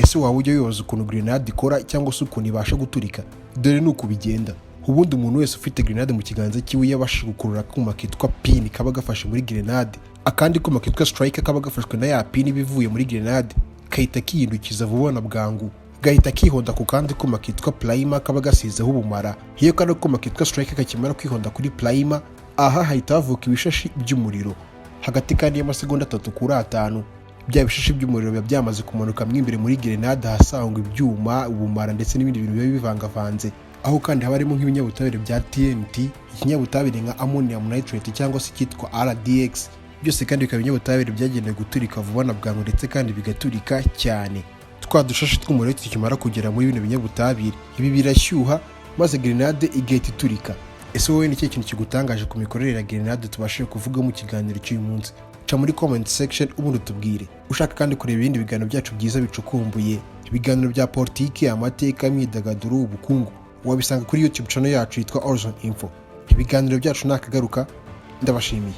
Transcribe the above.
ese waba ujya wibaza ukuntu grenade ikora cyangwa se ukuntu ibasha guturika? Dore nuko bigenda. Ubundi umuntu wese ufite grenade mu kiganza cyiwe yabasha gukurura akuma kitwa pin kaba gafashe muri grenade, akandi kuma kitwa strike kaba gafashwe na ya pin bivuye muri grenade, kahita kihindukiza vuba na bwangu, gahita kihonda ku kandi kuma kitwa primer kaba gasizeho ubumara. Iyo kandi kuma kitwa strike kakimara kwihonda kuri primer, aha hahita havuka ibishashi by'umuriro. Hagati kandi y'amasegonda 3 kuri 5 bya bishashi by'umuriro biba byamaze kumanuka mwimbere muri grenade, hasangwa ibyuma, ubumara ndetse n'ibindi bintu biba bivangavanze. Aho kandi haba harimo nk'ibinyabutabire bya TNT, ikinyabutabire nka ammonium nitrate cyangwa se cyitwa RDX. Byose kandi bikaba ibinyabutabire byagenewe guturika vuba na bwangu ndetse kandi bigaturika cyane. Twa dushashi tw'umuriro tukimara kugera muri bino binyabutabire, ibi birashyuha maze grenade igahita iturika. Ese wowe ni kintu kigutangaje ku mikorere ya grenade tubashije kuvuga mu kiganiro cy'uyu munsi? Ca muri comment section ubundi tubwire. Ushaka kandi kureba ibindi biganiro byacu byiza bicukumbuye, ibiganiro bya politiki, amateka, imyidagaduro, ubukungu, wabisanga kuri YouTube channel yacu yitwa Horizon Info. Ibiganiro byacu nakagaruka, ndabashimiye.